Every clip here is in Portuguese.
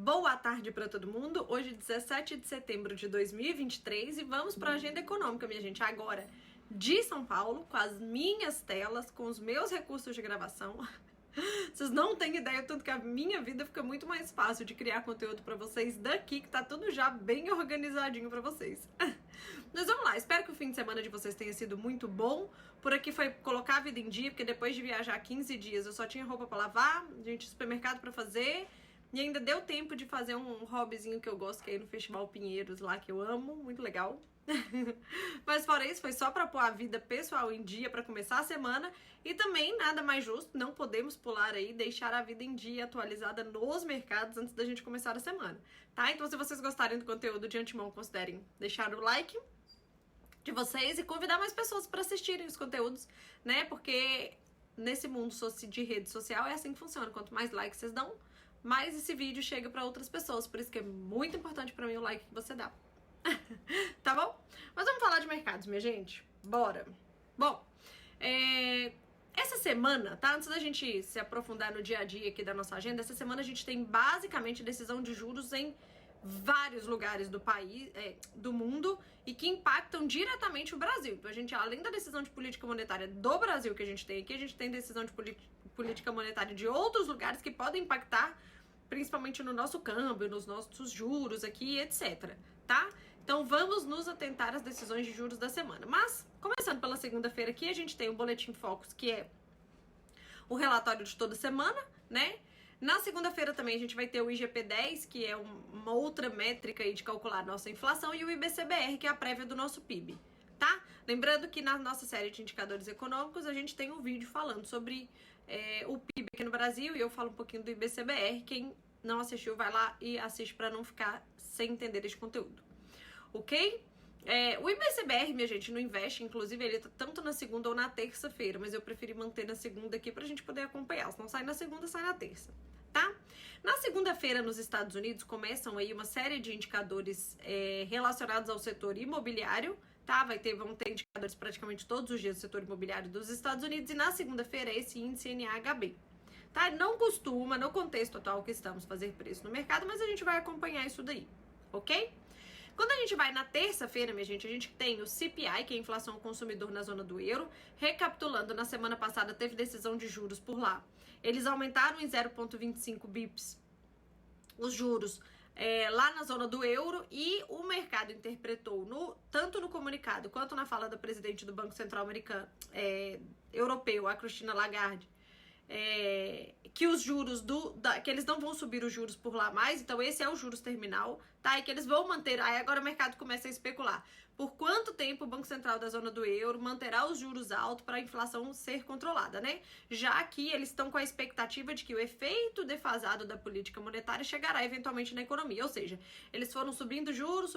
Boa tarde para todo mundo. Hoje, 17 de setembro de 2023, e vamos para a agenda econômica, minha gente, agora de São Paulo, com as minhas telas, com os meus recursos de gravação. Vocês não têm ideia, tanto que a minha vida fica muito mais fácil de criar conteúdo para vocês daqui, que tá tudo já bem organizadinho para vocês. Mas vamos lá, espero que o fim de semana de vocês tenha sido muito bom. Por aqui foi colocar a vida em dia, porque depois de viajar 15 dias eu só tinha roupa para lavar, gente, supermercado para fazer. E ainda deu tempo de fazer um hobbyzinho que eu gosto, que é ir no Festival Pinheiros lá, que eu amo, muito legal. Mas fora isso, foi só pra pôr a vida pessoal em dia pra começar a semana. E também, nada mais justo, não podemos pular aí, deixar a vida em dia atualizada nos mercados antes da gente começar a semana, tá? Então, se vocês gostarem do conteúdo, de antemão, considerem deixar o like de vocês e convidar mais pessoas pra assistirem os conteúdos, né? Porque nesse mundo de rede social é assim que funciona. Quanto mais likes vocês dão, mais esse vídeo chega pra outras pessoas. Por isso que é muito importante pra mim o like que você dá. Tá bom? Mas vamos falar de mercados, minha gente? Bora! Bom, essa semana, tá? Antes da gente se aprofundar no dia a dia aqui da nossa agenda, essa semana a gente tem basicamente decisão de juros em vários lugares do país, do mundo, e que impactam diretamente o Brasil. Então a gente, além da decisão de política monetária do Brasil que a gente tem aqui, a gente tem decisão de política monetária de outros lugares que podem impactar principalmente no nosso câmbio, nos nossos juros aqui, etc, tá? Então vamos nos atentar às decisões de juros da semana. Mas, começando pela segunda-feira aqui, a gente tem o Boletim Focus, que é o relatório de toda semana, né? Na segunda-feira também a gente vai ter o IGP-10, que é uma outra métrica aí de calcular a nossa inflação, e o IBCBR, que é a prévia do nosso PIB, tá? Lembrando que na nossa série de indicadores econômicos a gente tem um vídeo falando sobre o PIB aqui no Brasil, e eu falo um pouquinho do IBCBR. Quem não assistiu, vai lá e assiste para não ficar sem entender esse conteúdo, ok? O IBCBR, minha gente, não investe, inclusive ele tá tanto na segunda ou na terça-feira, mas eu preferi manter na segunda aqui pra gente poder acompanhar. Se não sai na segunda, sai na terça, tá? Na segunda-feira, nos Estados Unidos, começam aí uma série de indicadores relacionados ao setor imobiliário, tá? Vão ter indicadores praticamente todos os dias do setor imobiliário dos Estados Unidos, e na segunda-feira esse índice NAHB, tá? Não costuma, no contexto atual que estamos, fazer preço no mercado, mas a gente vai acompanhar isso daí, ok? Quando a gente vai na terça-feira, minha gente, a gente tem o CPI, que é a inflação ao consumidor na zona do euro. Recapitulando, na semana passada teve decisão de juros por lá. Eles aumentaram em 0,25 bips os juros lá na zona do euro, e o mercado interpretou, tanto no comunicado quanto na fala da presidente do Banco Central americano, europeu, a Christine Lagarde, que os juros que eles não vão subir os juros por lá mais. Então esse é o juros terminal, tá? E que eles vão manter. Aí agora o mercado começa a especular por quanto tempo o Banco Central da zona do euro manterá os juros altos para a inflação ser controlada, né? Já que eles estão com a expectativa de que o efeito defasado da política monetária chegará eventualmente na economia. Ou seja, eles foram subindo juros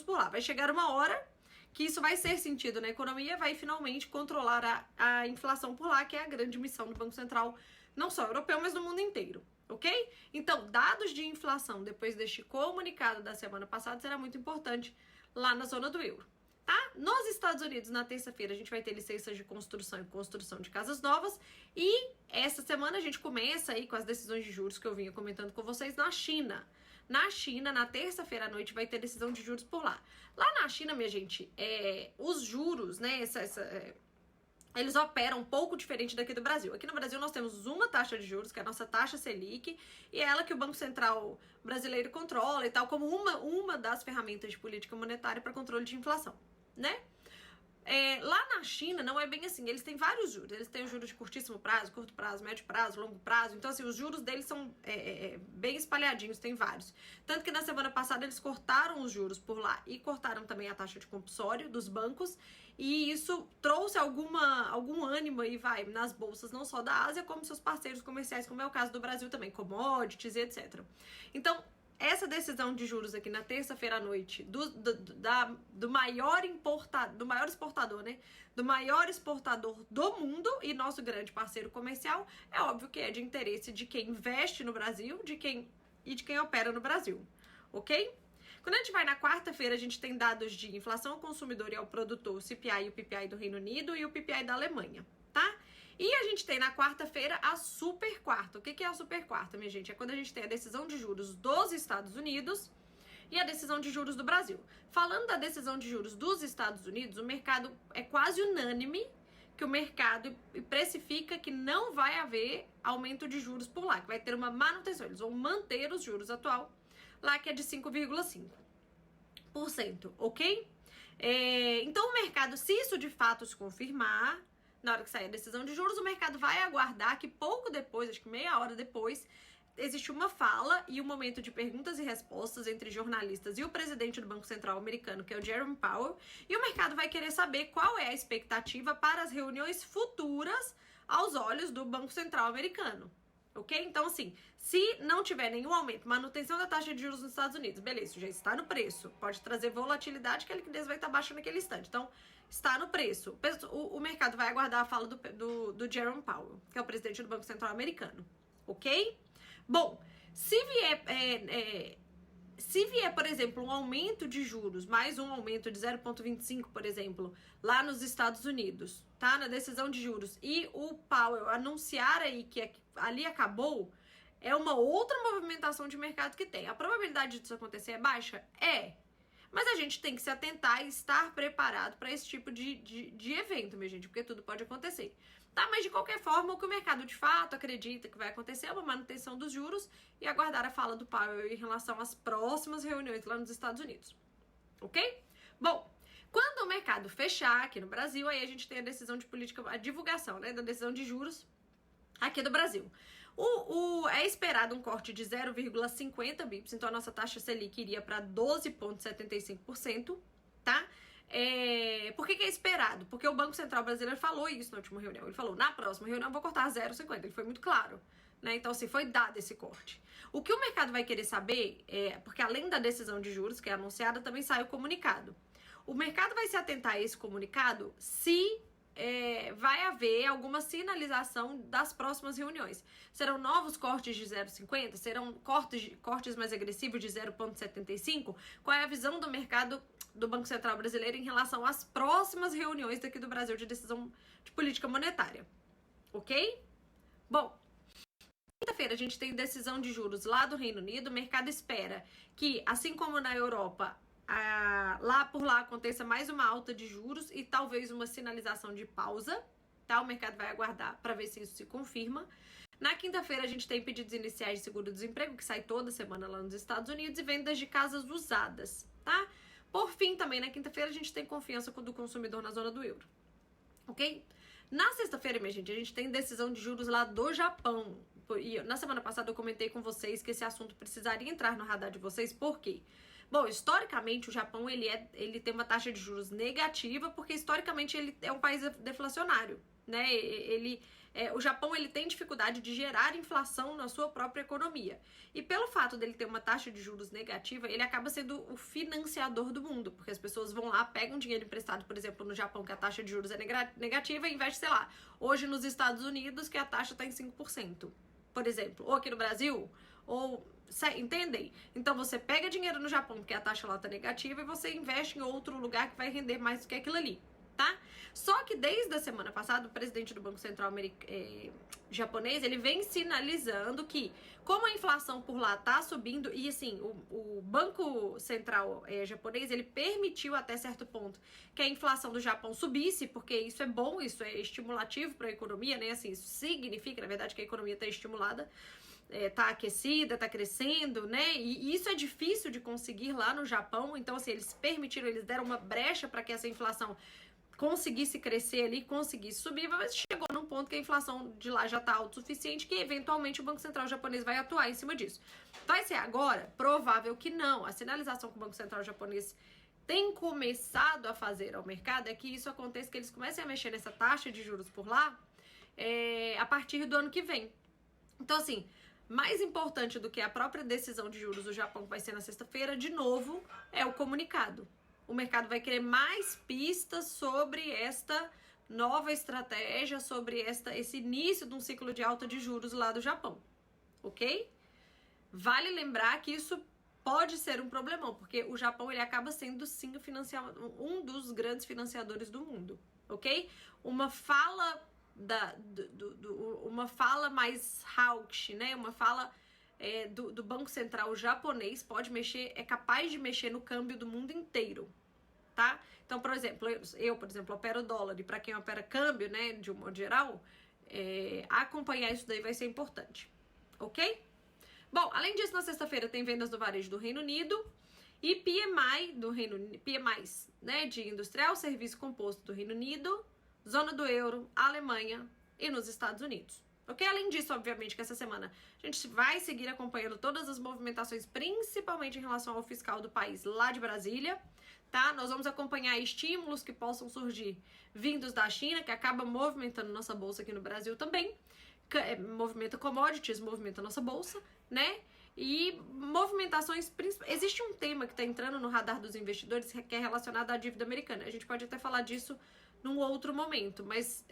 por lá. Vai chegar uma hora que isso vai ser sentido na economia, vai finalmente controlar a inflação por lá, que é a grande missão do Banco Central, não só europeu, mas do mundo inteiro, ok? Então, dados de inflação depois deste comunicado da semana passada será muito importante lá na zona do euro, tá? Nos Estados Unidos, na terça-feira, a gente vai ter licenças de construção e construção de casas novas, e essa semana a gente começa aí com as decisões de juros que eu vinha comentando com vocês na China. Na China, na terça-feira à noite, vai ter decisão de juros por lá. Lá na China, minha gente, os juros, né, eles operam um pouco diferente daqui do Brasil. Aqui no Brasil nós temos uma taxa de juros, que é a nossa taxa Selic, e é ela que o Banco Central brasileiro controla e tal, como uma das ferramentas de política monetária para controle de inflação, né? Lá na China não é bem assim, eles têm vários juros. Eles têm os juros de curtíssimo prazo, curto prazo, médio prazo, longo prazo. Então assim, os juros deles são bem espalhadinhos, tem vários. Tanto que na semana passada eles cortaram os juros por lá e cortaram também a taxa de compulsório dos bancos, e isso trouxe algum ânimo aí, nas bolsas, não só da Ásia, como seus parceiros comerciais, como é o caso do Brasil também, commodities e etc. Então, essa decisão de juros aqui na terça-feira à noite do maior exportador, né? Do maior exportador do mundo e nosso grande parceiro comercial, é óbvio que é de interesse de quem investe no Brasil, de quem opera no Brasil, ok? Quando a gente vai na quarta-feira, a gente tem dados de inflação ao consumidor e ao produtor, o CPI e o PPI do Reino Unido e o PPI da Alemanha, tá? E a gente tem na quarta-feira a super quarta. O que é a super quarta, minha gente? É quando a gente tem a decisão de juros dos Estados Unidos e a decisão de juros do Brasil. Falando da decisão de juros dos Estados Unidos, o mercado é quase unânime que o mercado precifica que não vai haver aumento de juros por lá, que vai ter uma manutenção. Eles vão manter os juros atual lá, que é de 5,5%, ok? Então o mercado, se isso de fato se confirmar, na hora que sair a decisão de juros, o mercado vai aguardar que pouco depois, acho que meia hora depois, existe uma fala e um momento de perguntas e respostas entre jornalistas e o presidente do Banco Central americano, que é o Jerome Powell, e o mercado vai querer saber qual é a expectativa para as reuniões futuras aos olhos do Banco Central americano. Ok? Então, assim, se não tiver nenhum aumento, manutenção da taxa de juros nos Estados Unidos, beleza, isso já está no preço. Pode trazer volatilidade, que a liquidez vai estar baixa naquele instante. Então, está no preço. O mercado vai aguardar a fala do Jerome Powell, que é o presidente do Banco Central americano. Ok? Bom, se vier, por exemplo, um aumento de juros, mais um aumento de 0,25, por exemplo, lá nos Estados Unidos, tá? Na decisão de juros, e o Powell anunciar aí que ali acabou, é uma outra movimentação de mercado que tem. A probabilidade disso acontecer é baixa? É. Mas a gente tem que se atentar e estar preparado para esse tipo de evento, minha gente, porque tudo pode acontecer. Tá? Mas de qualquer forma, o que o mercado de fato acredita que vai acontecer é uma manutenção dos juros e aguardar a fala do Powell em relação às próximas reuniões lá nos Estados Unidos. Ok? Bom, quando o mercado fechar aqui no Brasil, aí a gente tem a decisão de política, a divulgação, né, da decisão de juros aqui do Brasil. É esperado um corte de 0,50 bips, então a nossa taxa Selic iria para 12,75%, tá? Por que é esperado? Porque o Banco Central brasileiro falou isso na última reunião. Ele falou, na próxima reunião eu vou cortar 0,50. Ele foi muito claro, né? Então, assim, foi dado esse corte. O que o mercado vai querer saber porque além da decisão de juros, que é anunciada, também sai o comunicado. O mercado vai se atentar a esse comunicado se vai haver alguma sinalização das próximas reuniões. Serão novos cortes de 0,50? Serão cortes mais agressivos de 0,75? Qual é a visão do mercado do Banco Central brasileiro em relação às próximas reuniões daqui do Brasil de decisão de política monetária? Ok? Bom, quinta-feira a gente tem decisão de juros lá do Reino Unido. O mercado espera que, assim como na Europa, lá por lá aconteça mais uma alta de juros e talvez uma sinalização de pausa, tá? O mercado vai aguardar para ver se isso se confirma. Na quinta-feira a gente tem pedidos iniciais de seguro-desemprego, que sai toda semana lá nos Estados Unidos, e vendas de casas usadas, tá? Por fim, também na quinta-feira a gente tem confiança do consumidor na zona do euro, ok? Na sexta-feira, minha gente, a gente tem decisão de juros lá do Japão. E na semana passada eu comentei com vocês que esse assunto precisaria entrar no radar de vocês, por quê? Bom, historicamente o Japão ele tem uma taxa de juros negativa porque historicamente ele é um país deflacionário, né? O Japão ele tem dificuldade de gerar inflação na sua própria economia. E pelo fato dele ter uma taxa de juros negativa, ele acaba sendo o financiador do mundo, porque as pessoas vão lá, pegam dinheiro emprestado, por exemplo, no Japão, que a taxa de juros é negativa, e investem, sei lá, hoje nos Estados Unidos, que a taxa está em 5%, por exemplo, ou aqui no Brasil, ou... Entendem? Então você pega dinheiro no Japão porque a taxa lá tá negativa e você investe em outro lugar que vai render mais do que aquilo ali, tá? Só que desde a semana passada o presidente do Banco Central japonês, ele vem sinalizando que como a inflação por lá tá subindo e assim, o Banco Central japonês, ele permitiu até certo ponto que a inflação do Japão subisse, porque isso é bom, isso é estimulativo para a economia, né? Assim, isso significa, na verdade, que a economia tá estimulada. Tá aquecida, tá crescendo, né? E isso é difícil de conseguir lá no Japão. Então, assim, eles deram uma brecha para que essa inflação conseguisse crescer ali, conseguisse subir, mas chegou num ponto que a inflação de lá já tá alto o suficiente que, eventualmente, o Banco Central japonês vai atuar em cima disso. Vai ser agora? Provável que não. A sinalização que o Banco Central japonês tem começado a fazer ao mercado é que isso aconteça, que eles comecem a mexer nessa taxa de juros por lá a partir do ano que vem. Então, assim, mais importante do que a própria decisão de juros do Japão, que vai ser na sexta-feira, de novo, é o comunicado. O mercado vai querer mais pistas sobre esta nova estratégia, sobre esse início de um ciclo de alta de juros lá do Japão, ok? Vale lembrar que isso pode ser um problemão, porque o Japão ele acaba sendo, sim, um dos grandes financiadores do mundo, ok? Uma fala uma fala mais hawkish, né? Uma fala do Banco Central japonês pode mexer, é capaz de mexer no câmbio do mundo inteiro, tá? Então, por exemplo, eu opero dólar, e para quem opera câmbio, né, de um modo geral, acompanhar isso daí vai ser importante, ok? Bom, além disso, na sexta-feira tem vendas do varejo do Reino Unido e PMI do Reino Unido, PMIs, né, de industrial, serviço composto do Reino Unido, zona do euro, Alemanha e nos Estados Unidos. Ok? Além disso, obviamente, que essa semana a gente vai seguir acompanhando todas as movimentações, principalmente em relação ao fiscal do país lá de Brasília, tá? Nós vamos acompanhar estímulos que possam surgir vindos da China, que acaba movimentando nossa bolsa aqui no Brasil também. Movimenta commodities, movimenta nossa bolsa, né? E movimentações, existe um tema que está entrando no radar dos investidores que é relacionado à dívida americana. A gente pode até falar disso num outro momento, mas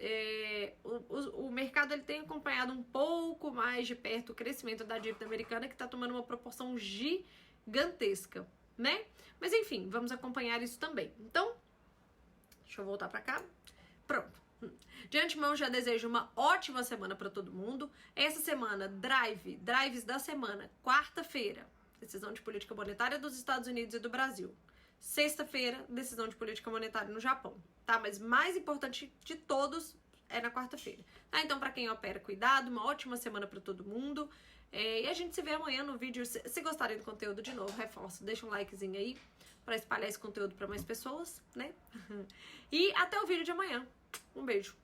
o mercado ele tem acompanhado um pouco mais de perto o crescimento da dívida americana, que está tomando uma proporção gigantesca, né? Mas enfim, vamos acompanhar isso também. Então, deixa eu voltar para cá. Pronto. De antemão, já desejo uma ótima semana para todo mundo. Essa semana, drives da semana, quarta-feira, decisão de política monetária dos Estados Unidos e do Brasil. Sexta-feira, decisão de política monetária no Japão, tá? Mas mais importante de todos é na quarta-feira, tá? Então, para quem opera, cuidado, uma ótima semana para todo mundo. E a gente se vê amanhã no vídeo. Se gostarem do conteúdo, de novo, reforço, deixa um likezinho aí para espalhar esse conteúdo para mais pessoas, né? E até o vídeo de amanhã. Um beijo.